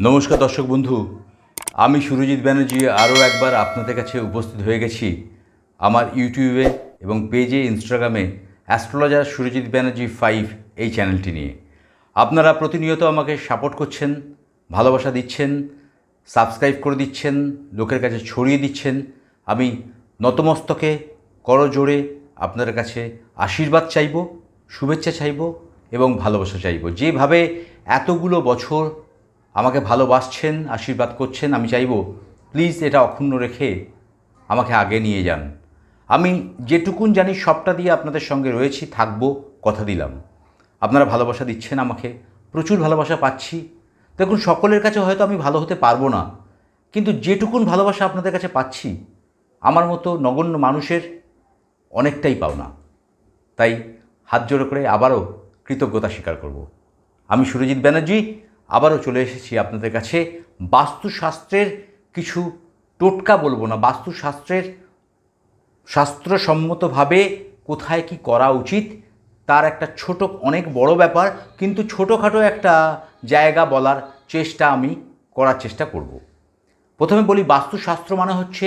নমস্কার দর্শক বন্ধু, আমি সুরজিৎ ব্যানার্জি আরও একবার আপনাদের কাছে উপস্থিত হয়ে গেছি আমার ইউটিউবে এবং পেজে, ইনস্টাগ্রামে অ্যাস্ট্রোলজার সুরজিৎ ব্যানার্জি 5 এই চ্যানেলটি নিয়ে। আপনারা প্রতিনিয়ত আমাকে সাপোর্ট করছেন, ভালোবাসা দিচ্ছেন, সাবস্ক্রাইব করে দিচ্ছেন, লোকের কাছে ছড়িয়ে দিচ্ছেন। আমি নতমস্তকে করজোড়ে আপনাদের কাছে আশীর্বাদ চাইব, শুভেচ্ছা চাইব এবং ভালোবাসা চাইব। যেভাবে এতগুলো বছর আমাকে ভালোবাসছেন, আশীর্বাদ করছেন, আমি চাইব প্লিজ এটা অক্ষুণ্ণ রেখে আমাকে আগে নিয়ে যান। আমি যেটুকুন জানি সবটা দিয়ে আপনাদের সঙ্গে রয়েছি, থাকবো, কথা দিলাম। আপনারা ভালোবাসা দিচ্ছেন আমাকে, প্রচুর ভালোবাসা পাচ্ছি। দেখুন, সকলের কাছে হয়তো আমি ভালো হতে পারবো না, কিন্তু যেটুকুন ভালোবাসা আপনাদের কাছে পাচ্ছি, আমার মতো নগণ্য মানুষের অনেকটাই পাওনা। তাই হাত জোড়ো করে আবারও কৃতজ্ঞতা স্বীকার করব। আমি সুরজিৎ ব্যানার্জি আবারও চলে এসেছি আপনাদের কাছে বাস্তুশাস্ত্রের কিছু টোটকা, বলবো না, বাস্তুশাস্ত্রের শাস্ত্রসম্মতভাবে কোথায় কি করা উচিত তার একটা ছোট, অনেক বড় ব্যাপার, কিন্তু ছোটোখাটো একটা জায়গা বলার চেষ্টা আমি করার চেষ্টা করব। প্রথমে বলি, বাস্তুশাস্ত্র মানে হচ্ছে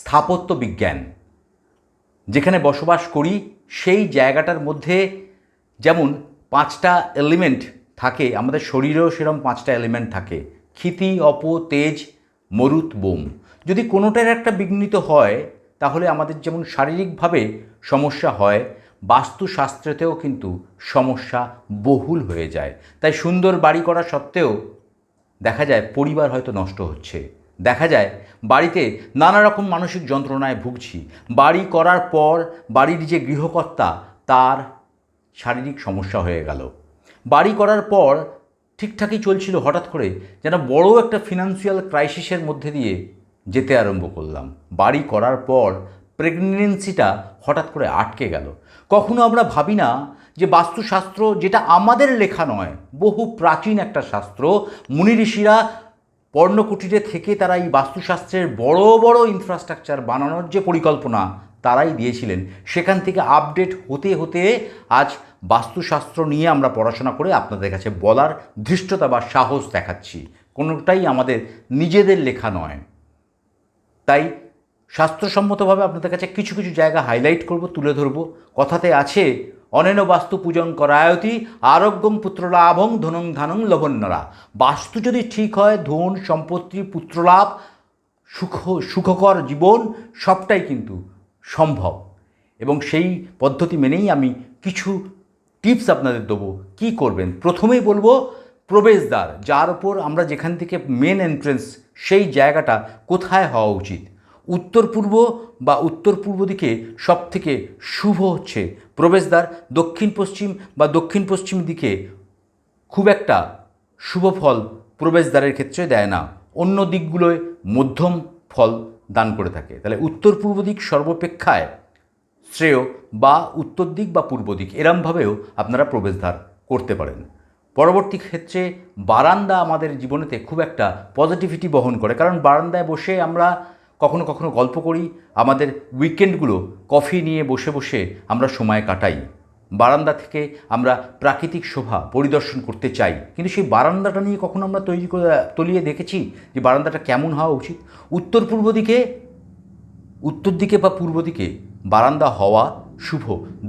স্থাপত্য বিজ্ঞান। যেখানে বসবাস করি সেই জায়গাটার মধ্যে যেমন 5টা এলিমেন্ট থাকে, আমাদের শরীরেও সেরকম 5টা এলিমেন্ট থাকে: ক্ষিতি, অপ, তেজ, মরুত, বোম। যদি কোনোটার একটা বিঘ্নিত হয় তাহলে আমাদের যেমন শারীরিকভাবে সমস্যা হয়, বাস্তুশাস্ত্রেতেও কিন্তু সমস্যা বহুল হয়ে যায়। তাই সুন্দর বাড়ি করা সত্ত্বেও দেখা যায় পরিবার হয়তো নষ্ট হচ্ছে, দেখা যায় বাড়িতে নানা রকম মানসিক যন্ত্রণায় ভুগছি। বাড়ি করার পর বাড়ির যে গৃহকর্তা, তার শারীরিক সমস্যা হয়ে গেল। বাড়ি করার পর ঠিকঠাকই চলছিল, হঠাৎ করে যেন বড় একটা ফিনান্সিয়াল ক্রাইসিসের মধ্যে দিয়ে যেতে আরম্ভ করলাম। বাড়ি করার পর প্রেগনেন্সিটা হঠাৎ করে আটকে গেল। কখনো আমরা ভাবি না যে বাস্তুশাস্ত্র, যেটা আমাদের লেখা নয়, বহু প্রাচীন একটা শাস্ত্র, মুনি ঋষিরা পর্ণকুটিরে থেকে তারা এই বাস্তুশাস্ত্রের বড় বড় ইনফ্রাস্ট্রাকচার বানানোর যে পরিকল্পনা তারাই দিয়েছিলেন, সেখান থেকে আপডেট হতে হতে আজ বাস্তুশাস্ত্র নিয়ে আমরা পড়াশোনা করে আপনাদের কাছে বলার ধৃষ্টতা বা সাহস দেখাচ্ছি। কোনোটাই আমাদের নিজেদের লেখা নয়। তাই শাস্ত্রসম্মতভাবে আপনাদের কাছে কিছু কিছু জায়গা হাইলাইট করব, তুলে ধরব। কথাতে আছে, অনেন বাস্তু পূজন করায়তি আরোগ্যং পুত্রলাভং ধনং ধানং লভন্নরা। বাস্তু যদি ঠিক হয়, ধন সম্পত্তি, পুত্রলাভ, সুখকর জীবন সবটাই কিন্তু সম্ভব। এবং সেই পদ্ধতি মেনেই আমি কিছু টিপস আপনাদের দেবো, কী করবেন। প্রথমেই বলবো প্রবেশদ্বার, যার ওপর আমরা যেখান থেকে মেন এন্ট্রেন্স, সেই জায়গাটা কোথায় হওয়া উচিত। উত্তর পূর্ব বা উত্তর পূর্ব দিকে সবথেকে শুভ হচ্ছে প্রবেশদ্বার। দক্ষিণ পশ্চিম বা দক্ষিণ পশ্চিম দিকে খুব একটা শুভ ফল প্রবেশদ্বারের ক্ষেত্রে দেয় না, অন্য দিকগুলোয় মধ্যম ফল দান করে থাকে। তাহলে উত্তর পূর্ব দিক সর্বাপেক্ষায় শ্রেয়, বা উত্তর দিক বা পূর্ব দিক, এরমভাবেও আপনারা প্রবেশদ্বার করতে পারেন। পরবর্তী ক্ষেত্রে বারান্দা আমাদের জীবনেতে খুব একটা পজিটিভিটি বহন করে, কারণ বারান্দায় বসে আমরা কখনো কখনো গল্প করি, আমাদের উইকেন্ডগুলো কফি নিয়ে বসে বসে আমরা সময় কাটাই। বারান্দা থেকে আমরা প্রাকৃতিক শোভা পরিদর্শন করতে চাই, কিন্তু সেই বারান্দাটা নিয়ে কখনো আমরা তলিয়ে দেখেছি যে বারান্দাটা কেমন হওয়া উচিত। উত্তর দিকে বা পূর্ব দিকে বারান্দা হওয়া শুভ।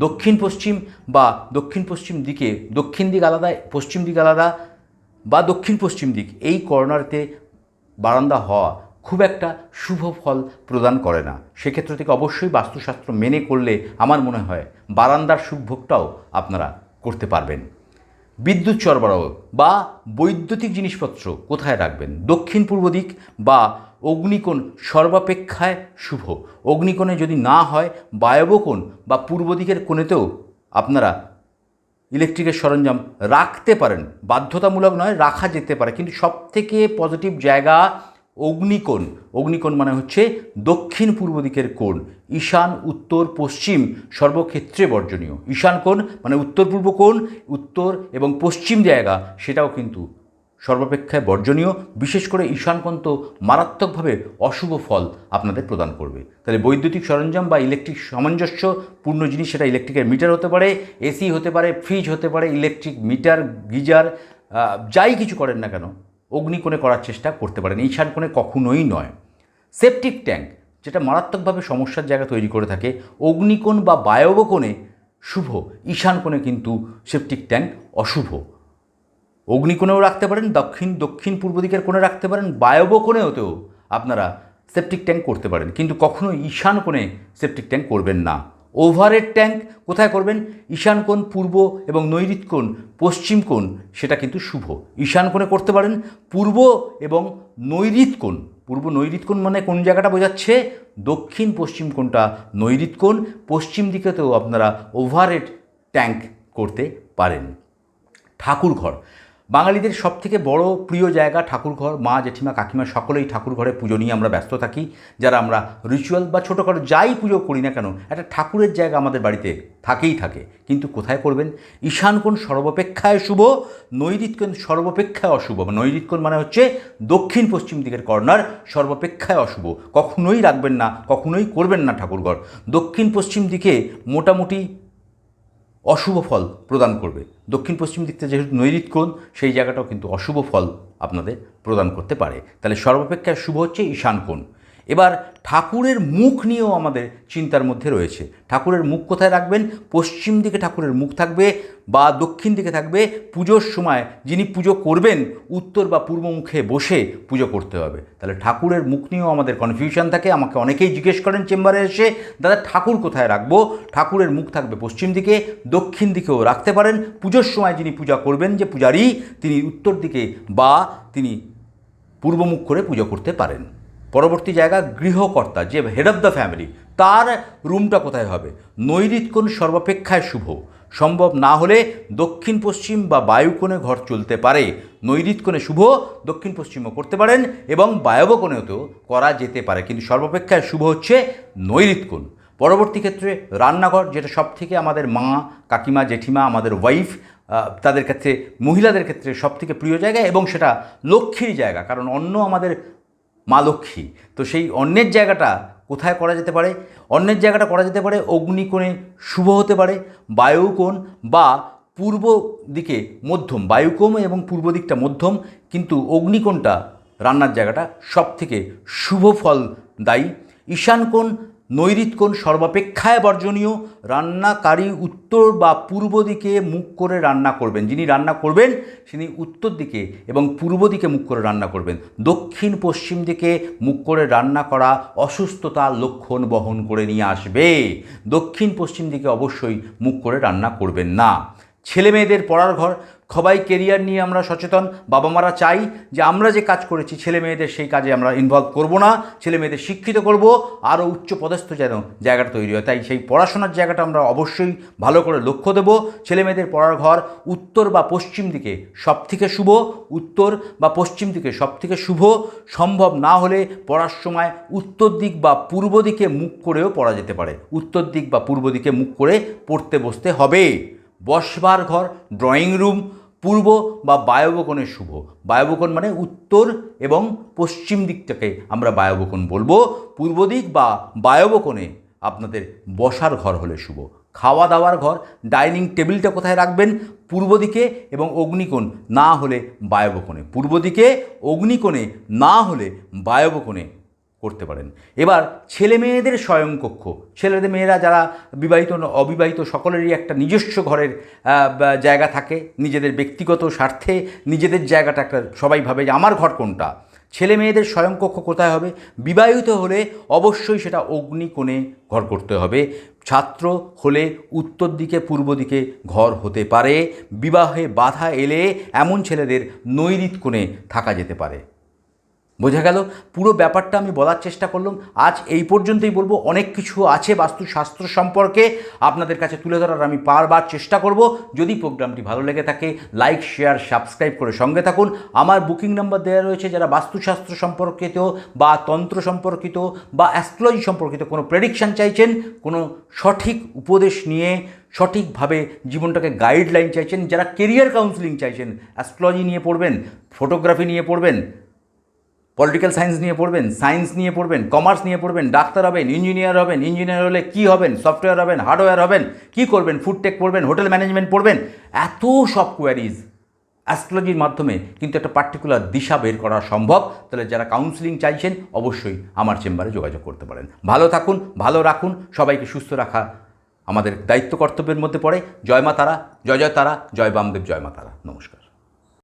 দক্ষিণ পশ্চিম বা দক্ষিণ পশ্চিম দিকে, দক্ষিণ দিক আলাদা, পশ্চিম দিক আলাদা, বা দক্ষিণ পশ্চিম দিক, এই কর্নারতে বারান্দা হওয়া খুব একটা শুভ ফল প্রদান করে না। সেক্ষেত্র থেকে অবশ্যই বাস্তুশাস্ত্র মেনে করলে আমার মনে হয় বারান্দার সুখভোগটাও আপনারা করতে পারবেন। বিদ্যুৎ সরবরাহ বা বৈদ্যুতিক জিনিসপত্র কোথায় রাখবেন? দক্ষিণ পূর্ব দিক বা অগ্নিকোণ সর্বাপেক্ষায় শুভ। অগ্নিকোণে যদি না হয়, বায়বকোণ বা পূর্ব দিকের কোণেতেও আপনারা ইলেকট্রিকের সরঞ্জাম রাখতে পারেন, বাধ্যতামূলক নয়, রাখা যেতে পারে। কিন্তু সবথেকে পজিটিভ জায়গা অগ্নিকোণ। অগ্নিকোণ মানে হচ্ছে দক্ষিণ পূর্ব দিকের কোণ। ঈশান, উত্তর, পশ্চিম সর্বক্ষেত্রে বর্জনীয়। ঈশান কোণ মানে উত্তর পূর্ব কোণ, উত্তর এবং পশ্চিম জায়গা, সেটাও কিন্তু সর্বাপেক্ষায় বর্জনীয়। বিশেষ করে ঈশান কোণ তো মারাত্মকভাবে অশুভ ফল আপনাদের প্রদান করবে। তাহলে বৈদ্যুতিক সরঞ্জাম বা ইলেকট্রিক সামঞ্জস্যপূর্ণ জিনিস, সেটা ইলেকট্রিকের মিটার হতে পারে, এসি হতে পারে, ফ্রিজ হতে পারে, ইলেকট্রিক মিটার, গিজার, যাই কিছু করেন না কেন, অগ্নিকোণে করার চেষ্টা করতে পারেন, ঈশান কোণে কখনোই নয়। সেপটিক ট্যাঙ্ক যেটা মারাত্মকভাবে সমস্যার জায়গা তৈরি করে থাকে, অগ্নিকোণ বা বায়ব কোণে শুভ, ঈশান কোণে কিন্তু সেপটিক ট্যাঙ্ক অশুভ। অগ্নিকোণেও রাখতে পারেন, দক্ষিণ পূর্ব দিকের কোণে রাখতে পারেন, বায়ব কোণেওতেও আপনারা সেপটিক ট্যাঙ্ক করতে পারেন, কিন্তু কখনোই ঈশান কোণে সেপটিক ট্যাঙ্ক করবেন না। ওভারহেড ট্যাঙ্ক কোথায় করবেন? ঈশান কোণ, পূর্ব এবং নৈঋত্য কোণ, পশ্চিম কোণ, সেটা কিন্তু শুভ। ঈশান কোণে করতে পারেন, পূর্ব এবং নৈঋত্য কোণ। পূর্ব নৈঋত্য কোণ মানে কোন জায়গাটা বোঝাচ্ছে? দক্ষিণ পশ্চিম কোণটা নৈঋত্য কোণ। পশ্চিম দিকেতেও আপনারা ওভারহেড ট্যাঙ্ক করতে পারেন। ঠাকুরঘর, বাঙালিদের সবথেকে বড় প্রিয় জায়গা ঠাকুরঘর। মা, জেঠিমা, কাকিমা সকলেই ঠাকুরঘরে পুজো নিয়ে আমরা ব্যস্ত থাকি। যারা আমরা রিচুয়াল বা ছোটোখাটো যাই পুজো করি না কেন, একটা ঠাকুরের জায়গা আমাদের বাড়িতে থাকেই থাকে। কিন্তু কোথায় করবেন? ঈশান কোণ সর্বাপেক্ষায় শুভ, নৈঋত্য কোণ সর্বাপেক্ষায় অশুভ। নৈঋত্য কোণ মানে হচ্ছে দক্ষিণ পশ্চিম দিকের কর্নার, সর্বাপেক্ষায় অশুভ। কখনোই রাখবেন না, কখনোই করবেন না ঠাকুরঘর। দক্ষিণ পশ্চিম দিকে মোটামুটি অশুভ ফল প্রদান করবে। দক্ষিণ পশ্চিম দিকটা যেহেতু নৈঋত্য কোণ, সেই জায়গাটাও কিন্তু অশুভ ফল আপনাদের প্রদান করতে পারে। তাহলে সর্বাপেক্ষা শুভ হচ্ছে ঈশান কোণ। এবার ঠাকুরের মুখ নিয়েও আমাদের চিন্তার মধ্যে রয়েছে। ঠাকুরের মুখ কোথায় রাখবেন? পশ্চিম দিকে ঠাকুরের মুখ থাকবে বা দক্ষিণ দিকে থাকবে। পুজোর সময় যিনি পুজো করবেন উত্তর বা পূর্ব মুখে বসে পুজো করতে হবে। তাহলে ঠাকুরের মুখ নিয়েও আমাদের কনফিউশন থাকে। আমাকে অনেকেই জিজ্ঞেস করেন চেম্বারে এসে, দাদা ঠাকুর কোথায় রাখবো? ঠাকুরের মুখ থাকবে পশ্চিম দিকে, দক্ষিণ দিকেও রাখতে পারেন। পুজোর সময় যিনি পূজা করবেন, যে পূজারী, তিনি উত্তর দিকে বা তিনি পূর্বমুখ করে পুজো করতে পারেন। পরবর্তী জায়গা গৃহকর্তা, যে হেড অফ দ্য ফ্যামিলি, তার রুমটা কোথায় হবে? নৈঋত্য কোণ সর্বাপেক্ষায় শুভ। সম্ভব না হলে দক্ষিণ পশ্চিম বা বায়ুকোণে ঘর চলতে পারে। নৈঋত্য কোণে শুভ, দক্ষিণ পশ্চিমও করতে পারেন এবং বায়ব কোণেও করা যেতে পারে, কিন্তু সর্বাপেক্ষায় শুভ হচ্ছে নৈঋত্য কোণ। পরবর্তী ক্ষেত্রে রান্নাঘর, যেটা সব থেকে আমাদের মা, কাকিমা, জেঠিমা, আমাদের ওয়াইফ, তাদের ক্ষেত্রে, মহিলাদের ক্ষেত্রে সবথেকে প্রিয় জায়গা এবং সেটা লক্ষ্মীর জায়গা, কারণ অন্ন আমাদের মা লক্ষ্মী। তো সেই অন্নের জায়গাটা কোথায় করা যেতে পারে? অন্নের জায়গাটা করা যেতে পারে অগ্নিকোণে শুভ হতে পারে, বায়ুকোণ বা পূর্ব দিকে মধ্যম। বায়ুকোণ এবং পূর্ব দিকটা মধ্যম, কিন্তু অগ্নিকোণটা, রান্নার জায়গাটা সব থেকে শুভ ফল দায়ী। ঈশান কোণ, নৈঋত্য কোণ সর্বাপেক্ষায় বর্জনীয়। রান্নাকারী উত্তর বা পূর্ব দিকে মুখ করে রান্না করবেন। যিনি রান্না করবেন তিনি উত্তর দিকে এবং পূর্ব দিকে মুখ করে রান্না করবেন। দক্ষিণ পশ্চিম দিকে মুখ করে রান্না করা অসুস্থতার লক্ষণ বহন করে নিয়ে আসবে। দক্ষিণ পশ্চিম দিকে অবশ্যই মুখ করে রান্না করবেন না। ছেলে মেয়েদের পড়ার ঘর, সবাই কেরিয়ার নিয়ে আমরা সচেতন। বাবা মারা চাই যে আমরা যে কাজ করেছি ছেলে মেয়েদের সেই কাজে আমরা ইনভলভ করব না, ছেলে মেয়েদের শিক্ষিত করব, আরও উচ্চ পদস্থ যেন জায়গাটা তৈরি হয়। তাই সেই পড়াশোনার জায়গাটা আমরা অবশ্যই ভালো করে লক্ষ্য দেব। ছেলে মেয়েদের পড়ার ঘর উত্তর বা পশ্চিম দিকে সব থেকে শুভ, উত্তর বা পশ্চিম দিকে সব থেকে শুভ। সম্ভব না হলে পড়ার সময় উত্তর দিক বা পূর্ব দিকে মুখ করেও পড়া যেতে পারে। উত্তর দিক বা পূর্ব দিকে মুখ করে পড়তে বসতে হবে। বসবার ঘর, ড্রয়িং রুম, পূর্ব বা বায়বকোণে শুভ। বায়বকোণ মানে উত্তর এবং পশ্চিম দিকটাকে আমরা বায়বকোণ বলবো। পূর্ব দিক বা বায়বকোণে আপনাদের বসার ঘর হলে শুভ। খাওয়া দাওয়ার ঘর, ডাইনিং টেবিলটা কোথায় রাখবেন? পূর্ব দিকে এবং অগ্নিকোণ না হলে বায়বকোণে। পূর্ব দিকে, অগ্নিকোণে না হলে বায়বকোণে করতে পারেন। এবার ছেলে মেয়েদের শয়নকক্ষ, ছেলেদের মেয়েরা যারা বিবাহিত অবিবাহিত সকলেরই একটা নিজস্ব ঘরের জায়গা থাকে। নিজেদের ব্যক্তিগত স্বার্থে নিজেদের জায়গাটা একটা সবাই ভাবে যে আমার ঘর কোনটা। ছেলে মেয়েদের শয়নকক্ষ কোথায় হবে? বিবাহিত হলে অবশ্যই সেটা অগ্নিকোণে ঘর করতে হবে। ছাত্র হলে উত্তর দিকে পূর্ব দিকে ঘর হতে পারে। বিবাহে বাধা এলে এমন ছেলেদের নৈঋত্য কোণে থাকা যেতে পারে। বোঝা গেল? পুরো ব্যাপারটা আমি বলার চেষ্টা করলাম। আজ এই পর্যন্তই বলবো। অনেক কিছু আছে বাস্তুশাস্ত্র সম্পর্কে আপনাদের কাছে তুলে ধরার আমি বারবার চেষ্টা করব। যদি প্রোগ্রামটি ভালো লেগে থাকে লাইক, শেয়ার, সাবস্ক্রাইব করে সঙ্গে থাকুন। আমার বুকিং নাম্বার দেওয়া রয়েছে। যারা বাস্তুশাস্ত্র সম্পর্কিত বা তন্ত্র সম্পর্কিত বা অ্যাস্ট্রোলজি সম্পর্কিত কোনো প্রেডিকশান চাইছেন, কোনো সঠিক উপদেশ নিয়ে সঠিকভাবে জীবনটাকে গাইডলাইন চাইছেন, যারা কেরিয়ার কাউন্সিলিং চাইছেন, অ্যাস্ট্রোলজি নিয়ে পড়বেন, ফটোগ্রাফি নিয়ে পড়বেন, পলিটিক্যাল সায়েন্স নিয়ে পড়বেন, সায়েন্স নিয়ে পড়বেন, কমার্স নিয়ে পড়বেন, ডাক্তার হবেন, ইঞ্জিনিয়ার হবেন, ইঞ্জিনিয়ার হলে কী হবেন, সফটওয়্যার হবেন, হার্ডওয়্যার হবেন, কী করবেন, ফুড টেক পড়বেন, হোটেল ম্যানেজমেন্ট পড়বেন, এত সব কোয়ারিজ অ্যাস্ট্রোলজির মাধ্যমে কিন্তু একটা পার্টিকুলার দিশা বের করা সম্ভব। তাহলে যারা কাউন্সিলিং চাইছেন অবশ্যই আমার চেম্বারে যোগাযোগ করতে পারেন। ভালো থাকুন, ভালো রাখুন, সবাইকে সুস্থ রাখা আমাদের দায়িত্ব কর্তব্যের মধ্যে পড়ে। জয় মা তারা, জয় জয় তারা, জয় বামদেব, জয় মা তারা। নমস্কার।